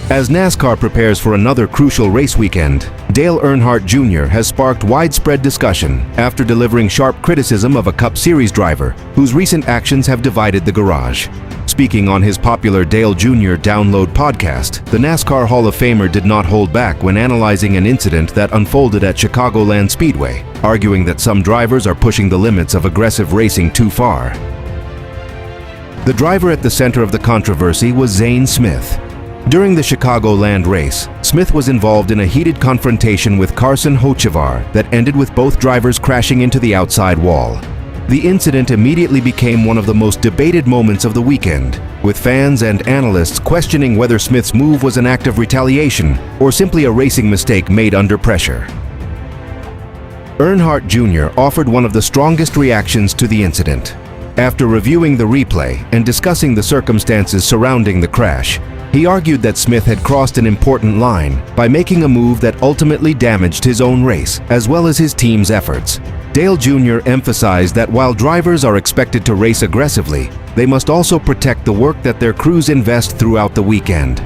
As NASCAR prepares for another crucial race weekend, Dale Earnhardt Jr. has sparked widespread discussion after delivering sharp criticism of a Cup Series driver whose recent actions have divided the garage. Speaking on his popular Dale Jr. Download podcast, the NASCAR Hall of Famer did not hold back when analyzing an incident that unfolded at Chicagoland Speedway, arguing that some drivers are pushing the limits of aggressive racing too far. The driver at the center of the controversy was Zane Smith. During the Chicagoland race, Smith was involved in a heated confrontation with Carson Hocevar that ended with both drivers crashing into the outside wall. The incident immediately became one of the most debated moments of the weekend, with fans and analysts questioning whether Smith's move was an act of retaliation or simply a racing mistake made under pressure. Earnhardt Jr. offered one of the strongest reactions to the incident. After reviewing the replay and discussing the circumstances surrounding the crash, he argued that Smith had crossed an important line by making a move that ultimately damaged his own race as well as his team's efforts. Dale Jr. emphasized that while drivers are expected to race aggressively, they must also protect the work that their crews invest throughout the weekend.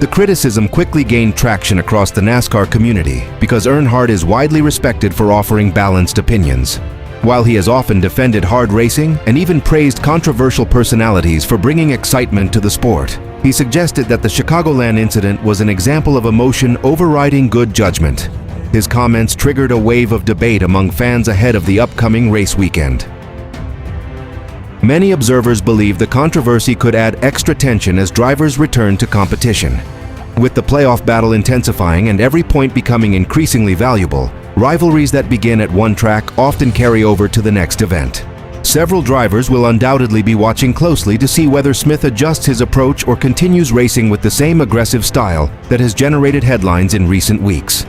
The criticism quickly gained traction across the NASCAR community because Earnhardt is widely respected for offering balanced opinions. While he has often defended hard racing and even praised controversial personalities for bringing excitement to the sport, he suggested that the Chicagoland incident was an example of emotion overriding good judgment. His comments triggered a wave of debate among fans ahead of the upcoming race weekend. Many observers believe the controversy could add extra tension as drivers return to competition. With the playoff battle intensifying and every point becoming increasingly valuable, rivalries that begin at one track often carry over to the next event. Several drivers will undoubtedly be watching closely to see whether Smith adjusts his approach or continues racing with the same aggressive style that has generated headlines in recent weeks.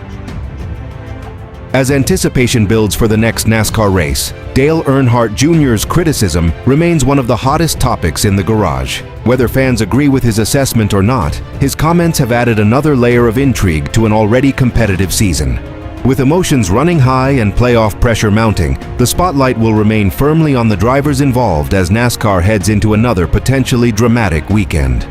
As anticipation builds for the next NASCAR race, Dale Earnhardt Jr.'s criticism remains one of the hottest topics in the garage. Whether fans agree with his assessment or not, his comments have added another layer of intrigue to an already competitive season. With emotions running high and playoff pressure mounting, the spotlight will remain firmly on the drivers involved as NASCAR heads into another potentially dramatic weekend.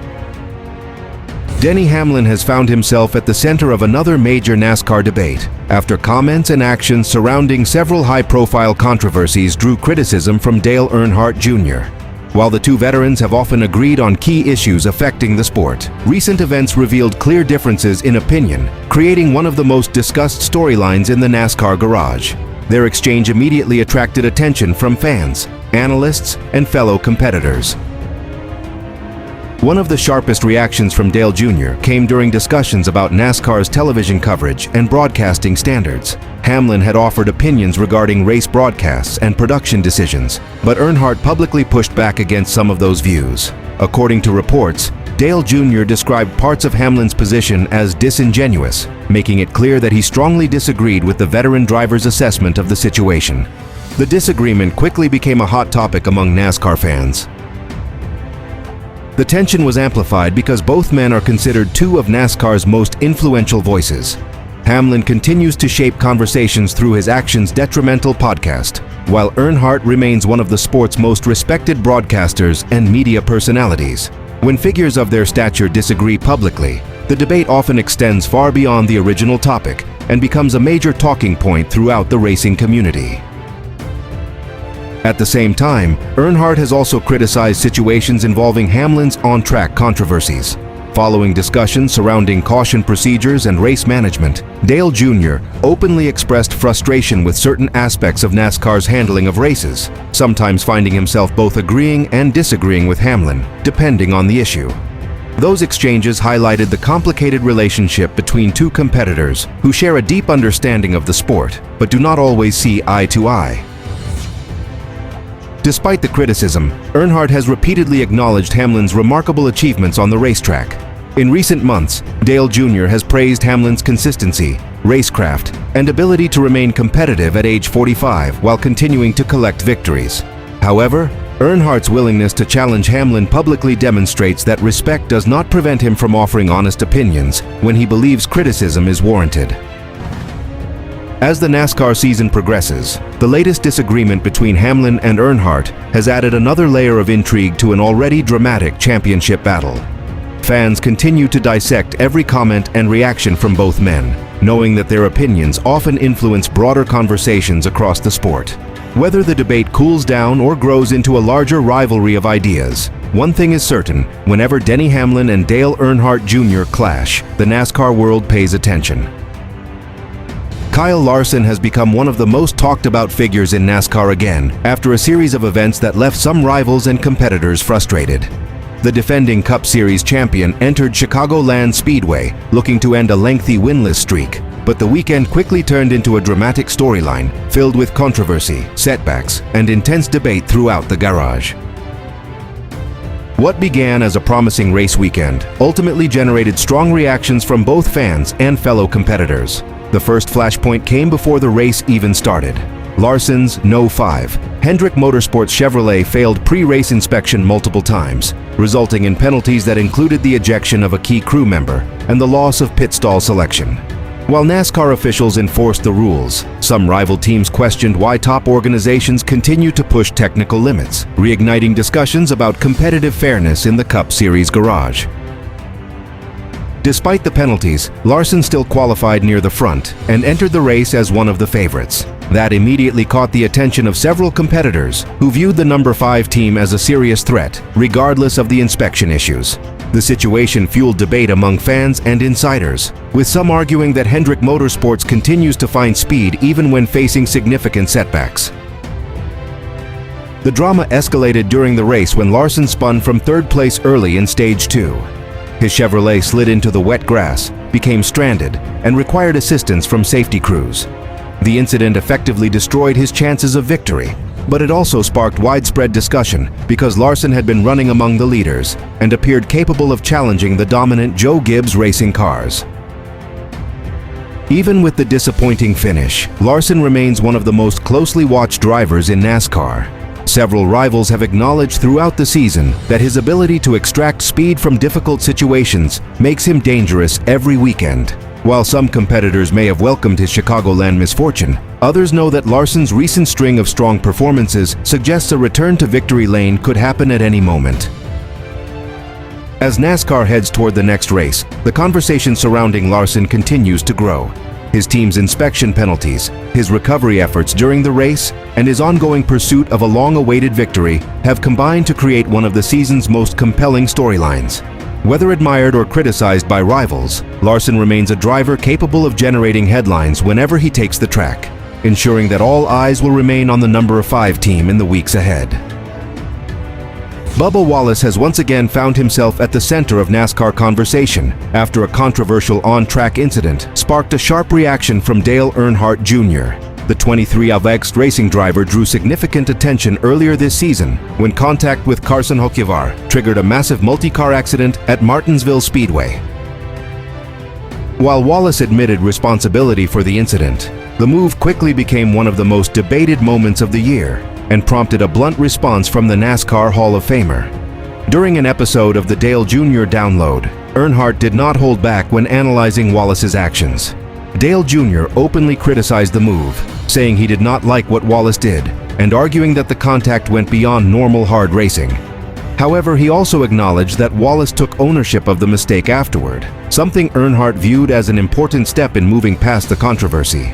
Denny Hamlin has found himself at the center of another major NASCAR debate after comments and actions surrounding several high-profile controversies drew criticism from Dale Earnhardt Jr. While the two veterans have often agreed on key issues affecting the sport, recent events revealed clear differences in opinion, creating one of the most discussed storylines in the NASCAR garage. Their exchange immediately attracted attention from fans, analysts, and fellow competitors. One of the sharpest reactions from Dale Jr. came during discussions about NASCAR's television coverage and broadcasting standards. Hamlin had offered opinions regarding race broadcasts and production decisions, but Earnhardt publicly pushed back against some of those views. According to reports, Dale Jr. described parts of Hamlin's position as disingenuous, making it clear that he strongly disagreed with the veteran driver's assessment of the situation. The disagreement quickly became a hot topic among NASCAR fans. The tension was amplified because both men are considered two of NASCAR's most influential voices. Hamlin continues to shape conversations through his Actions Detrimental podcast, while Earnhardt remains one of the sport's most respected broadcasters and media personalities. When figures of their stature disagree publicly, the debate often extends far beyond the original topic and becomes a major talking point throughout the racing community. At the same time, Earnhardt has also criticized situations involving Hamlin's on-track controversies. Following discussions surrounding caution procedures and race management, Dale Jr. openly expressed frustration with certain aspects of NASCAR's handling of races, sometimes finding himself both agreeing and disagreeing with Hamlin, depending on the issue. Those exchanges highlighted the complicated relationship between two competitors who share a deep understanding of the sport, but do not always see eye to eye. Despite the criticism, Earnhardt has repeatedly acknowledged Hamlin's remarkable achievements on the racetrack. In recent months, Dale Jr. has praised Hamlin's consistency, racecraft, and ability to remain competitive at age 45 while continuing to collect victories. However, Earnhardt's willingness to challenge Hamlin publicly demonstrates that respect does not prevent him from offering honest opinions when he believes criticism is warranted. As the NASCAR season progresses, the latest disagreement between Hamlin and Earnhardt has added another layer of intrigue to an already dramatic championship battle. Fans continue to dissect every comment and reaction from both men, knowing that their opinions often influence broader conversations across the sport. Whether the debate cools down or grows into a larger rivalry of ideas, one thing is certain: whenever Denny Hamlin and Dale Earnhardt Jr. clash, the NASCAR world pays attention. Kyle Larson has become one of the most talked about figures in NASCAR again, after a series of events that left some rivals and competitors frustrated. The defending Cup Series champion entered Chicagoland Speedway looking to end a lengthy winless streak, but the weekend quickly turned into a dramatic storyline filled with controversy, setbacks, and intense debate throughout the garage. What began as a promising race weekend ultimately generated strong reactions from both fans and fellow competitors. The first flashpoint came before the race even started. Larson's No. 5 Hendrick Motorsports Chevrolet failed pre-race inspection multiple times, resulting in penalties that included the ejection of a key crew member and the loss of pit stall selection. While NASCAR officials enforced the rules, some rival teams questioned why top organizations continue to push technical limits, reigniting discussions about competitive fairness in the Cup Series garage. Despite the penalties, Larson still qualified near the front and entered the race as one of the favorites. That immediately caught the attention of several competitors who viewed the number 5 team as a serious threat, regardless of the inspection issues. The situation fueled debate among fans and insiders, with some arguing that Hendrick Motorsports continues to find speed even when facing significant setbacks. The drama escalated during the race when Larson spun from third place early in Stage 2. His Chevrolet slid into the wet grass, became stranded, and required assistance from safety crews. The incident effectively destroyed his chances of victory, but it also sparked widespread discussion because Larson had been running among the leaders and appeared capable of challenging the dominant Joe Gibbs racing cars. Even with the disappointing finish, Larson remains one of the most closely watched drivers in NASCAR. Several rivals have acknowledged throughout the season that his ability to extract speed from difficult situations makes him dangerous every weekend. While some competitors may have welcomed his Chicagoland misfortune, others know that Larson's recent string of strong performances suggests a return to victory lane could happen at any moment. As NASCAR heads toward the next race, the conversation surrounding Larson continues to grow. His team's inspection penalties, his recovery efforts during the race, and his ongoing pursuit of a long-awaited victory have combined to create one of the season's most compelling storylines. Whether admired or criticized by rivals, Larson remains a driver capable of generating headlines whenever he takes the track, ensuring that all eyes will remain on the number 5 team in the weeks ahead. Bubba Wallace has once again found himself at the center of NASCAR conversation after a controversial on-track incident sparked a sharp reaction from Dale Earnhardt Jr. The 23 ERUPTS racing driver drew significant attention earlier this season when contact with Carson Hocevar triggered a massive multi-car accident at Martinsville Speedway. While Wallace admitted responsibility for the incident, the move quickly became one of the most debated moments of the year and prompted a blunt response from the NASCAR Hall of Famer. During an episode of the Dale Jr. Download, Earnhardt did not hold back when analyzing Wallace's actions. Dale Jr. openly criticized the move, saying he did not like what Wallace did, and arguing that the contact went beyond normal hard racing. However, he also acknowledged that Wallace took ownership of the mistake afterward, something Earnhardt viewed as an important step in moving past the controversy.